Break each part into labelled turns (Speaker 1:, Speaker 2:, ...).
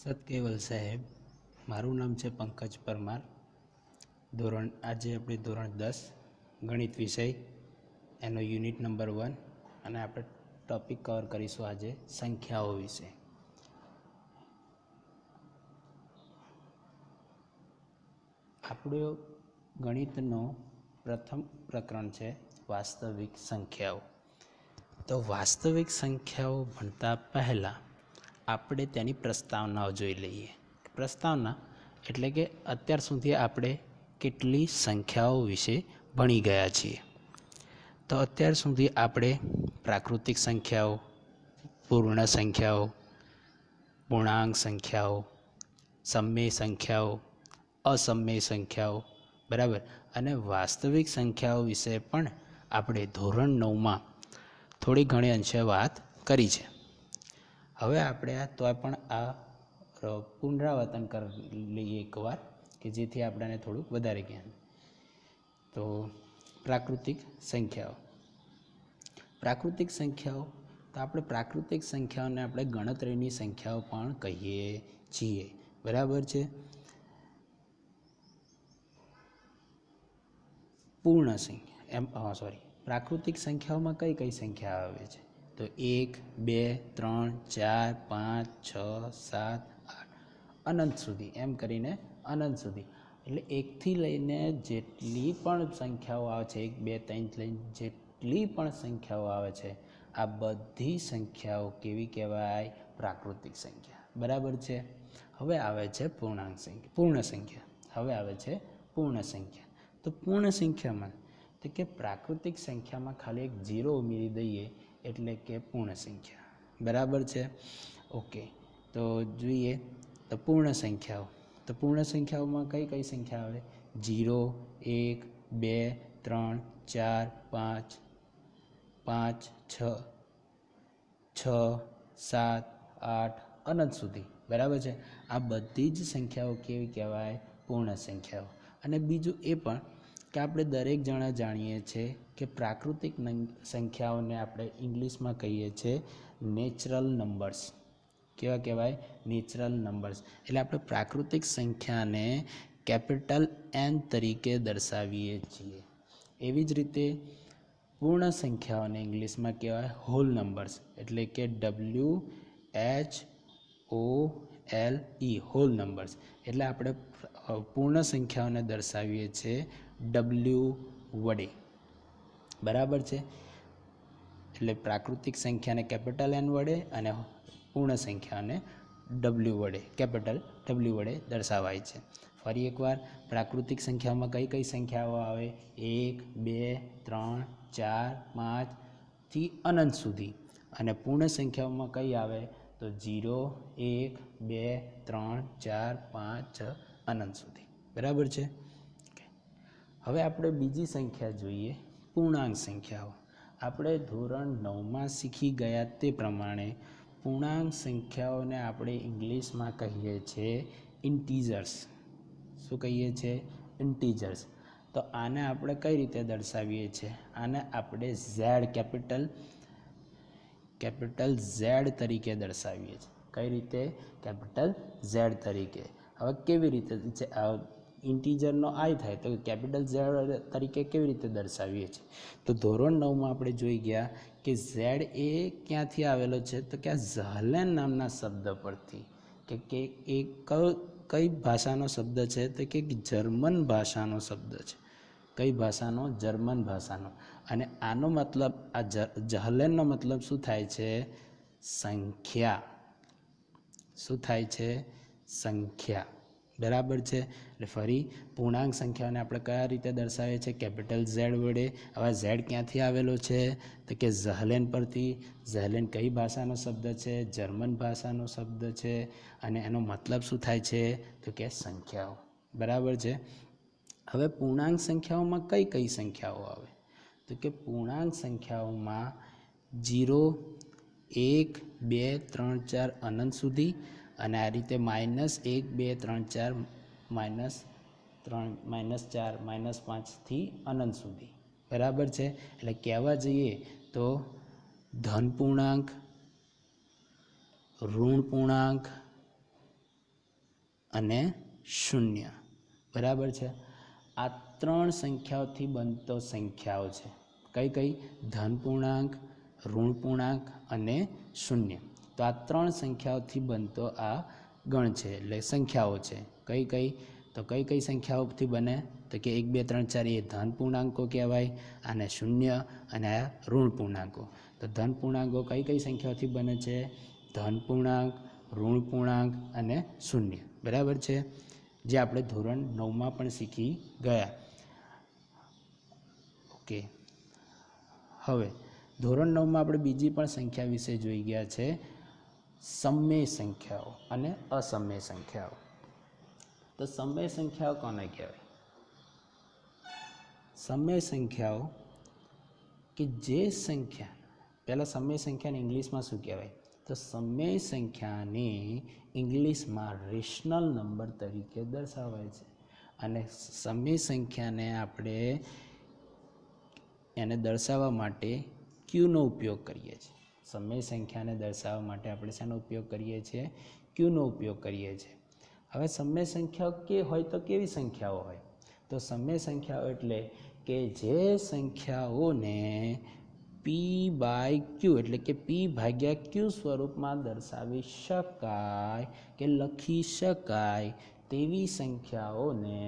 Speaker 1: સતકેવલ સાહેબ, મારું નામ છે પંકજ પરમાર. આજે આપણે ધોરણ 10 ગણિત વિષય એનો યુનિટ નંબર 1 અને આપણે ટૉપિક કવર કરીશું આજે સંખ્યાઓ વિશે. આપણું ગણિતનો પ્રથમ પ્રકરણ છે વાસ્તવિક સંખ્યાઓ. તો વાસ્તવિક સંખ્યાઓ ભણતા પહેલાં આપણે તેની પ્રસ્તાવનાઓ જોઈ લઈએ. પ્રસ્તાવના એટલે કે અત્યાર સુધી આપણે કેટલી સંખ્યાઓ વિશે ભણી ગયા છીએ. તો અત્યાર સુધી આપણે પ્રાકૃતિક સંખ્યાઓ, પૂર્ણ સંખ્યાઓ, પૂર્ણાંક સંખ્યાઓ, સમય સંખ્યાઓ, અસમય સંખ્યાઓ, બરાબર, અને વાસ્તવિક સંખ્યાઓ વિશે પણ આપણે ધોરણ 9માં થોડી ઘણી અંશે વાત કરી છે. હવે આપણે આ પુનરાવર્તન કરી લઈએ એકવાર, કે જેથી આપણને થોડુંક વધારે જ્ઞાન. તો પ્રાકૃતિક સંખ્યાઓ તો આપણે પ્રાકૃતિક સંખ્યાઓને આપણે ગણતરીની સંખ્યાઓ પણ કહીએ છીએ, બરાબર છે. પૂર્ણ સંખ્યા પ્રાકૃતિક સંખ્યાઓમાં કઈ કઈ સંખ્યા આવે છે? તો 1, 2, 3, 4, 5, 6, 7, 8 અનંત સુધી, એમ કરીને અનંત સુધી. એટલે 1થી લઈને જેટલી પણ સંખ્યાઓ આવે છે, 1, 2, 3 લઈને જેટલી પણ સંખ્યાઓ આવે છે, આ બધી સંખ્યાઓ કેવી કહેવાય? પ્રાકૃતિક સંખ્યા, બરાબર છે. હવે આવે છે પૂર્ણ સંખ્યા. તો પૂર્ણ સંખ્યામાં તો કે પ્રાકૃતિક સંખ્યામાં ખાલી એક 0 ઉમેરી દઈએ એટલે કે પૂર્ણ સંખ્યા, બરાબર છે. ઓકે, તો જોઈએ તો પૂર્ણ સંખ્યાઓમાં કઈ કઈ સંખ્યા આવે? 0, 1, 2, 3, 4, 5, 6, 7, 8 અનંત સુધી, બરાબર છે. આ બધી જ સંખ્યાઓ કેવી કહેવાય? પૂર્ણ સંખ્યાઓ. અને બીજું એ પણ કે આપણે દરેક જણા જાણીએ છીએ કે પ્રાકૃતિક સંખ્યાઓને આપણે ઇંગ્લિશમાં કહીએ છીએ નેચરલ નંબર્સ. કેવા કહેવાય? Natural numbers. એટલે આપણે પ્રાકૃતિક સંખ્યાને કેપિટલ N તરીકે દર્શાવીએ છીએ. એવી જ રીતે પૂર્ણ સંખ્યાઓને ઇંગ્લિશમાં કહેવાય હોલ નંબર્સ, એટલે કે WHOLE, હોલ નંબર્સ. એટલે આપણે પૂર્ણ સંખ્યાઓને દર્શાવીએ છીએ W વડે, બરાબર છે. એટલે પ્રાકૃતિક સંખ્યાને કેપિટલ N વડે અને પૂર્ણ સંખ્યાને કેપિટલ W વડે દર્શાવાય છે. ફરી એકવાર, પ્રાકૃતિક સંખ્યામાં કઈ કઈ સંખ્યાઓ આવે? 1, 2, 3, 4, 5 થી અનંત સુધી. અને પૂર્ણ સંખ્યાઓમાં કઈ આવે? તો 0, 1, 2, 3, 4, 5, 6 અનંત સુધી, બરાબર છે. હવે આપણે બીજી સંખ્યા જોઈએ, પૂર્ણાંક સંખ્યાઓ. આપણે ધોરણ 9માં શીખી ગયા તે પ્રમાણે પૂર્ણાંક સંખ્યાઓને આપણે ઇંગ્લિશમાં કહીએ છીએ ઇન્ટીજર્સ. શું કહીએ છીએ? ઇન્ટીજર્સ. તો આને આપણે કઈ રીતે દર્શાવીએ છીએ? આને આપણે કેપિટલ Z તરીકે દર્શાવીએ છીએ. કઈ રીતે? કેપિટલ Z તરીકે. હવે કેવી રીતે ઇન્ટીજરનો આઈ થાય તો કેપિટલ Z તરીકે કેવી રીતે દર્શાવીએ છીએ? તો ધોરણ 9માં આપણે જોઈ ગયા કે Z એ ક્યાંથી આવેલો છે? તો કે આ ઝહલેન નામના શબ્દ પરથી. કે એ કઈ ભાષાનો શબ્દ છે? તો કે જર્મન ભાષાનો શબ્દ છે. કઈ ભાષાનો? જર્મન ભાષાનો. અને આનો મતલબ, આ ઝહલેનનો મતલબ શું થાય છે? સંખ્યા. શું થાય છે? સંખ્યા, બરાબર છે. એટલે ફરી પૂર્ણાંક સંખ્યાઓને આપણે કયા રીતે દર્શાવીએ છીએ? કેપિટલ Z વડે. હવે Z ક્યાંથી આવેલો છે? તો કે ઝહલેન પરથી. ઝહલેન કઈ ભાષાનો શબ્દ છે? જર્મન ભાષાનો શબ્દ છે. અને એનો મતલબ શું થાય છે? તો કે સંખ્યાઓ, બરાબર છે. હવે પૂર્ણાંક સંખ્યાઓમાં કઈ કઈ સંખ્યાઓ આવે? તો કે પૂર્ણાંક સંખ્યાઓમાં 0, 1, 2, 3, 4 અનંત સુધી, અને આ રીતે -1, 2, 3, 4 -4 -5 થી અનંત સુધી, બરાબર છે. એટલે કહેવા જઈએ તો ધન પૂર્ણાંક, ઋણ પૂર્ણાંક, અને શૂન્ય. બરાબર છે. આ ત્રણ સંખ્યાઓથી બનતો સંખ્યાઓ છે. કઈ કઈ? ધન પૂર્ણાંક, ઋણ પૂર્ણાંક અને શૂન્ય. તો આ ત્રણ સંખ્યાઓથી બનતો આ ગણ છે, એટલે સંખ્યાઓ છે. કઈ કઈ? તો કઈ કઈ સંખ્યાઓથી બને? તો કે 1 2 3 4 એ ધન પૂર્ણાંકો કહેવાય, આને શૂન્ય, અને આ ઋણ પૂર્ણાંકો. તો ધન પૂર્ણાંકો કઈ કઈ સંખ્યાઓથી બને છે? ધન પૂર્ણાંક, ઋણ પૂર્ણાંક અને શૂન્ય. બરાબર છે, જે આપણે ધોરણ 9માં પણ શીખી ગયા. ઓકે, હવે ધોરણ 9માં આપણે બીજી પણ સંખ્યા વિશે જોઈ ગયા છે, સમમેય સંખ્યાઓ અને અસમમેય સંખ્યાઓ. તો સમમેય સંખ્યાઓ કોને કહેવાય? સમમેય સંખ્યાઓ કે જે સંખ્યા, પહેલાં સમમેય સંખ્યાને ઇંગ્લિશમાં શું કહેવાય? તો સમમેય સંખ્યાને ઇંગ્લિશમાં રેશનલ નંબર તરીકે દર્શાવાય છે. અને સમમેય સંખ્યાને આપણે એને દર્શાવવા માટે ક્યુનો ઉપયોગ કરીએ છીએ. સમમેય સંખ્યાને દર્શાવવા માટે આપણે શેનો ઉપયોગ કરીએ છીએ? ક્યુનો ઉપયોગ કરીએ છીએ. હવે સમમેય સંખ્યાઓ કે હોય તો કેવી સંખ્યાઓ હોય? તો સમમેય સંખ્યાઓ એટલે કે જે સંખ્યાઓને p/q એટલે કે p/q સ્વરૂપમાં દર્શાવી શકાય કે લખી શકાય તેવી સંખ્યાઓને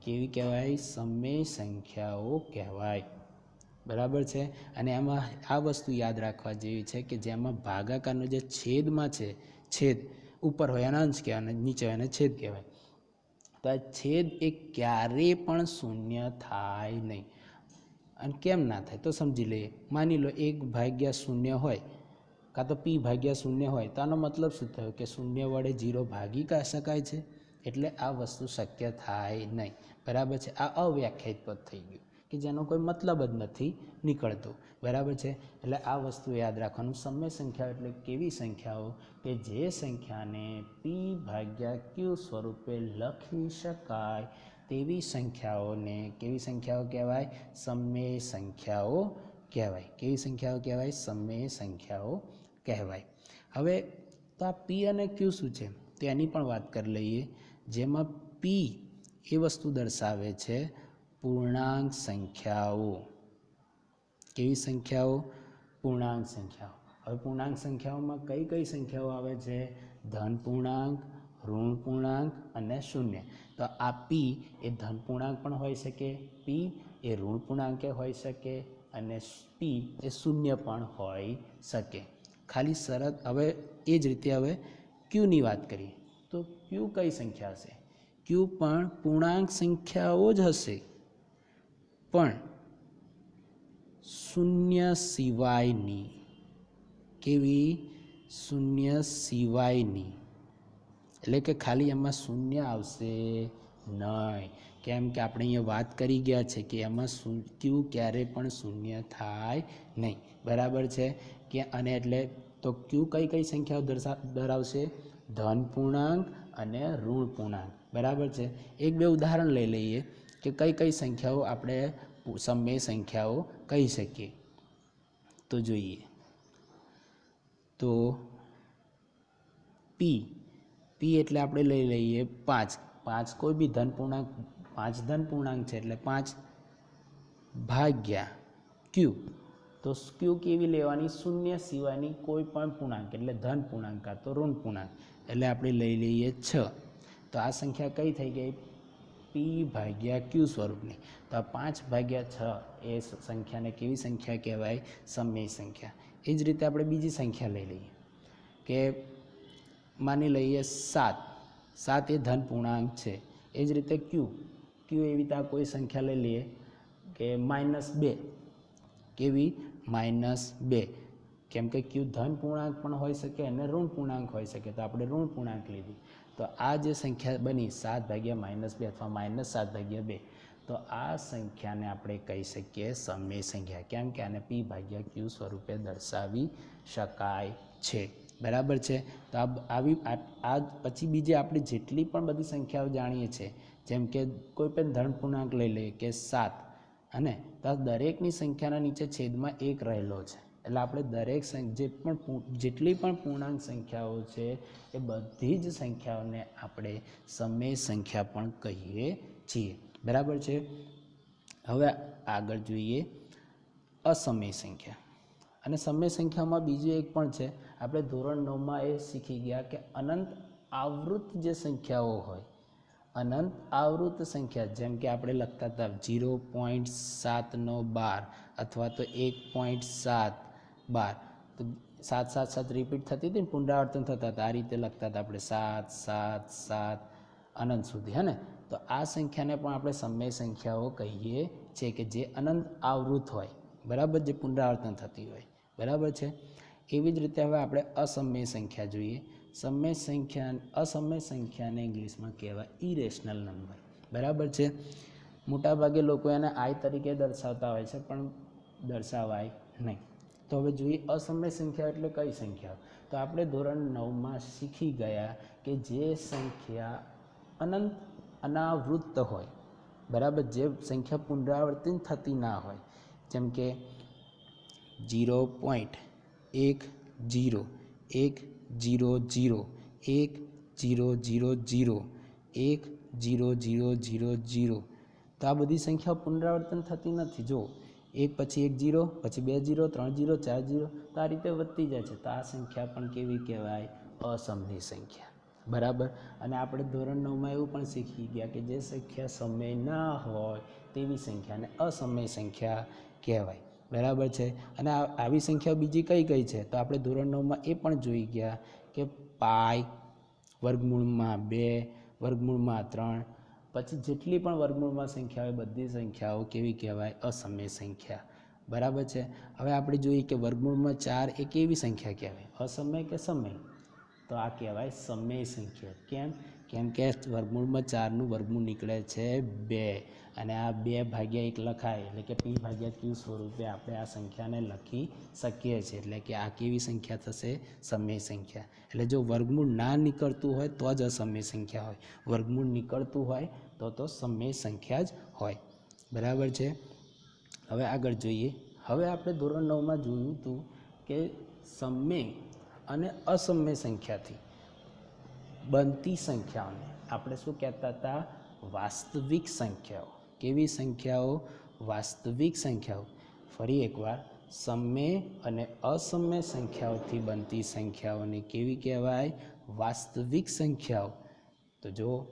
Speaker 1: કેવી કહેવાય? સમમેય સંખ્યાઓ કહેવાય. બરાબર છે. અને એમાં આ વસ્તુ યાદ રાખવા જેવી છે કે જેમાં ભાગાકારનો જે છેદમાં છે, છેદ ઉપર હોય એને અંશ કહેવાય અને નીચે હોય એને છેદ કહેવાય. તો આ છેદ એ ક્યારેય પણ શૂન્ય થાય નહીં. અને કેમ ના થાય? તો સમજી લઈએ. માની લો 1/0 હોય કાં તો p/0 હોય, તો આનો મતલબ શું થયો? કે શૂન્ય વડે 0 ભાગી શકાય છે, એટલે આ વસ્તુ શક્ય થાય નહીં. બરાબર છે. આ અવ્યાખ્યાયિત પદ થઈ ગયું કે જેનો કોઈ મતલબ જ નથી નીકળતો. બરાબર છે. એટલે આ વસ્તુ યાદ રાખવાનું. સમમેય સંખ્યાઓ એટલે કેવી સંખ્યાઓ કે જે સંખ્યાને p/q સ્વરૂપે લખી શકાય તેવી સંખ્યાઓને કેવી સંખ્યાઓ કહેવાય? સમમેય સંખ્યાઓ કહેવાય. કેવી સંખ્યાઓ કહેવાય? સમમેય સંખ્યાઓ કહેવાય. હવે તો આ p અને q શું છે તો એની પણ વાત કરી લઈએ. જેમાં p એ વસ્તુ દર્શાવે છે પૂર્ણાંક સંખ્યાઓ. કેવી સંખ્યાઓ? પૂર્ણાંક સંખ્યાઓ. હવે પૂર્ણાંક સંખ્યાઓમાં કઈ કઈ સંખ્યાઓ આવે છે? ધન પૂર્ણાંક, ઋણ પૂર્ણાંક અને શૂન્ય. તો આ p એ ધન પૂર્ણાંક પણ હોઈ શકે, p એ ઋણ પૂર્ણાંકે હોઈ શકે અને p એ શૂન્ય પણ હોઈ શકે. ખાલી શરત. હવે એ જ રીતે હવે ક્યુની વાત કરીએ તો ક્યુ કઈ સંખ્યા હશે? ક્યુ પણ પૂર્ણાંક સંખ્યાઓ જ હશે, પણ શૂન્ય સિવાયની. કેવી? શૂન્ય સિવાયની. એટલે કે ખાલી એમાં શૂન્ય આવશે નહીં. કેમ કે આપણે અહીંયા વાત કરી ગયા છે કે એમાં ક્યુ ક્યારે પણ શૂન્ય થાય નહીં. બરાબર છે. કે અને એટલે તો ક્યુ કઈ કઈ સંખ્યાઓ ધરાવશે? ધન પૂર્ણાંક અને ઋણ પૂર્ણાંક. બરાબર છે. એક બે ઉદાહરણ લઈ લઈએ કે કઈ કઈ સંખ્યાઓ આપણે સમમેય સંખ્યાઓ કહી શકીએ. તો જોઈએ. તો p એટલે આપણે લઈ લઈએ 5. 5 કોઈ બી ધન પૂર્ણાંક, 5 ધન પૂર્ણાંક છે એટલે 5 ભાગ્યા q. તો q કેવી લેવાની? શૂન્ય સિવાયની કોઈ પણ પૂર્ણાંક, એટલે ધન પૂર્ણાંક કાં તો ઋણ પૂર્ણાંક. એટલે આપણે લઈ લઈએ 6. તો આ સંખ્યા કઈ થઈ ગઈ? p/q સ્વરૂપની. તો આ 5/6 એ સંખ્યાને કેવી સંખ્યા કહેવાય? સમમેય સંખ્યા. એ જ રીતે આપણે બીજી સંખ્યા લઈ લઈએ કે માની લઈએ 7. 7 એ ધન પૂર્ણાંક છે. એ જ રીતે q એવી રીતે કોઈ સંખ્યા લઈ લઈએ કે -2. કેવી? -2. કેમ કે q ધન પૂર્ણાંક પણ હોઈ શકે અને ઋણ પૂર્ણાંક હોઈ શકે. તો આપણે ઋણ પૂર્ણાંક લીધી. તો આ જે સંખ્યા બની 7/-2 અથવા -7/2, તો આ સંખ્યાને આપણે કહી શકીએ સમમેય સંખ્યા. કેમ કે આને p/q સ્વરૂપે દર્શાવી શકાય છે. બરાબર છે. તો આ પછી બીજી આપણે જેટલી પણ બધી સંખ્યાઓ જાણીએ છીએ, જેમ કે કોઈ પણ ધન પૂર્ણાંક લઈ લઈએ કે 7, અને તો દરેકની સંખ્યાના નીચે છેદમાં 1 રહેલો છે. એટલે આપણે દરેક જેટલી પણ પૂર્ણાંક સંખ્યાઓ છે એ બધી જ સંખ્યાઓને આપણે સમય સંખ્યા પણ કહીએ છીએ, બરાબર છે। હવે આગળ જોઈએ અસમય સંખ્યા। અને સમય સંખ્યામાં બીજું એક પણ છે, આપણે ધોરણ 9માં એ શીખી ગયા કે અનંત આવૃત જે સંખ્યાઓ હોય, અનંત આવૃત સંખ્યા, જેમ કે આપણે લખતા હતા 0.712 અથવા તો 1.712, તો 777 રિપીટ થતી હતી ને, પુનરાવર્તન થતા હતા, આ રીતે લખતા હતા આપણે 777 અનંત સુધી, હે ને। તો આ સંખ્યાને પણ આપણે સમય સંખ્યાઓ કહીએ છીએ કે જે અનંત આવૃત હોય, બરાબર, જે પુનરાવર્તન થતી હોય, બરાબર છે। એવી જ રીતે હવે આપણે અસમય સંખ્યા જોઈએ। અસમય સંખ્યાને ઇંગ્લિશમાં કહેવાય ઇરેશનલ નંબર, બરાબર છે। મોટાભાગે લોકો એને આઈ તરીકે દર્શાવતા હોય છે, પણ દર્શાવાય નહીં। તો હવે જોઈએ અસમય સંખ્યા એટલે કઈ સંખ્યા? તો આપણે ધોરણ 9માં શીખી ગયા કે જે સંખ્યા અનાવૃત્ત હોય, બરાબર, જે સંખ્યા પુનરાવર્તિત થતી ના હોય, જેમ કે 0.10 100 1000 1000, તો આ બધી સંખ્યા પુનરાવર્તન થતી નથી। જો એક પછી એક 0, પછી 2 0, 3 0, 4 0, તો આ રીતે વધતી જાય છે, તો આ સંખ્યા પણ કેવી કહેવાય? અસમય સંખ્યા, બરાબર। અને આપણે ધોરણ 9માં એવું પણ શીખી ગયા કે જે સંખ્યા સમય ના હોય તેવી સંખ્યાને અસમય સંખ્યા કહેવાય, બરાબર છે। અને આવી સંખ્યા બીજી કઈ કઈ છે? તો આપણે ધોરણ 9માં એ પણ જોઈ ગયા કે પાઈ, વર્ગમૂળમાં 2, વર્ગમૂળમાં 3, પછી જેટલી પણ વર્ગમૂળમાં સંખ્યા હોય બધી સંખ્યાઓ કેવી કહેવાય? અસમય સંખ્યા, બરાબર છે। હવે આપણે જોઈએ કે વર્ગમૂળમાં 4 એ કેવી સંખ્યા કહેવાય? અસમય કે સમય? તો આ કહેવાય સમય સંખ્યા। કેમ કે વર્ગમૂળમાં 4નું વર્ગમૂળ નીકળે છે 2, અને આ 2/1 લખાય, એટલે કે p/q સ્વરૂપે આપણે આ સંખ્યાને લખી શકીએ છીએ, એટલે કે આ કેવી સંખ્યા થશે? સમય સંખ્યા। એટલે જો વર્ગમૂળ ના નીકળતું હોય તો જ અસમય સંખ્યા હોય, વર્ગમૂળ નીકળતું હોય તો સમય સંખ્યા જ હોય, બરાબર છે। હવે આગળ જોઈએ। હવે આપણે ધોરણ 9માં જોયું હતું કે સમય અને અસમય સંખ્યાથી બનતી સંખ્યાઓને આપણે શું કહેતા હતા? વાસ્તવિક સંખ્યાઓ। કેવી સંખ્યાઓ? વાસ્તવિક સંખ્યાઓ। ફરી એકવાર, સમય અને અસમય સંખ્યાઓથી બનતી સંખ્યાઓને કેવી કહેવાય? વાસ્તવિક સંખ્યાઓ। તો જો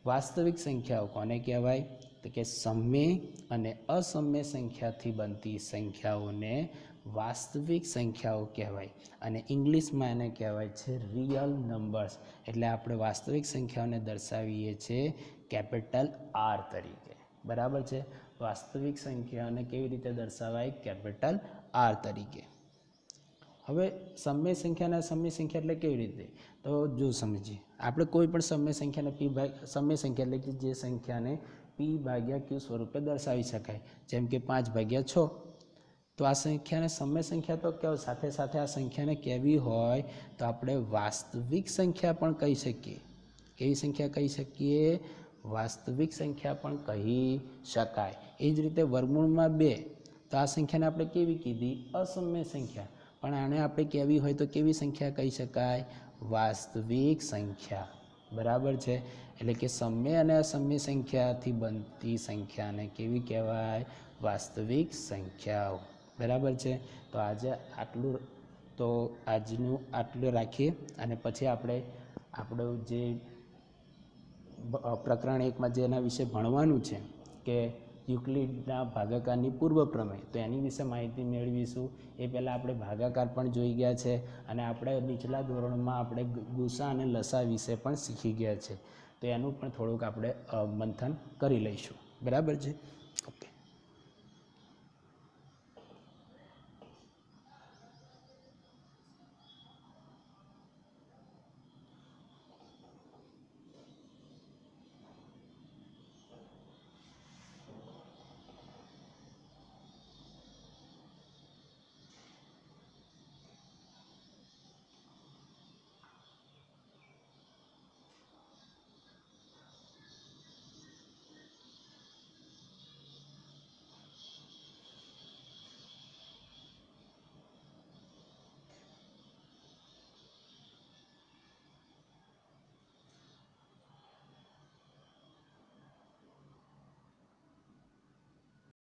Speaker 1: વાસ્તવિક સંખ્યાઓ કોને કહેવાય? તો કે સમય અને અસમય સંખ્યાથી બનતી સંખ્યાઓને વાસ્તવિક સંખ્યાઓ કહેવાય, અને ઇંગ્લિશમાં એને કહેવાય છે રિયલ નંબર્સ। એટલે આપણે વાસ્તવિક સંખ્યાઓને દર્શાવીએ છીએ કેપિટલ R તરીકે, બરાબર છે। વાસ્તવિક સંખ્યાઓને કેવી રીતે દર્શાવાય? કેપિટલ R તરીકે। હવે સમય સંખ્યા અને અસમય સંખ્યા એટલે કેવી રીતે? તો જો સમજીએ, આપણે કોઈ પણ સમય સંખ્યાને સમય સંખ્યા એટલે કે જે સંખ્યાને p/q સ્વરૂપે દર્શાવી શકાય, જેમ કે 5/6, તો આ સંખ્યાને સમય સંખ્યા તો કેવો, સાથે સાથે આ સંખ્યાને કેવી હોય? તો આપણે વાસ્તવિક સંખ્યા પણ કહી શકીએ। કેવી સંખ્યા કહી શકીએ? વાસ્તવિક સંખ્યા પણ કહી શકાય। એ જ રીતે વર્ગમૂળમાં 2, તો આ સંખ્યાને આપણે કેવી કીધી? અસમય સંખ્યા, પણ આને આપણે કેવી હોય તો કેવી સંખ્યા કહી શકાય? વાસ્તવિક સંખ્યા, બરાબર છે। એટલે કે સમય અને અસમય સંખ્યાથી બનતી સંખ્યાને કેવી કહેવાય? વાસ્તવિક સંખ્યાઓ, બરાબર છે। તો આજનું આટલું રાખીએ, અને પછી આપણું જે પ્રકરણ 1માં જેના વિશે ભણવાનું છે કે યુક્લિડના ભાગાકારની પૂર્વ પ્રમેય, તો એની વિશે માહિતી મેળવીશું। એ પહેલાં આપણે ભાગાકાર પણ જોઈ ગયા છે, અને આપણે નીચલા ધોરણમાં આપણે ગુસા અને લસા વિશે પણ શીખી ગયા છે, તો એનું પણ થોડુંક આપણે મંથન કરી લઈશું, બરાબર છે, ઓકે।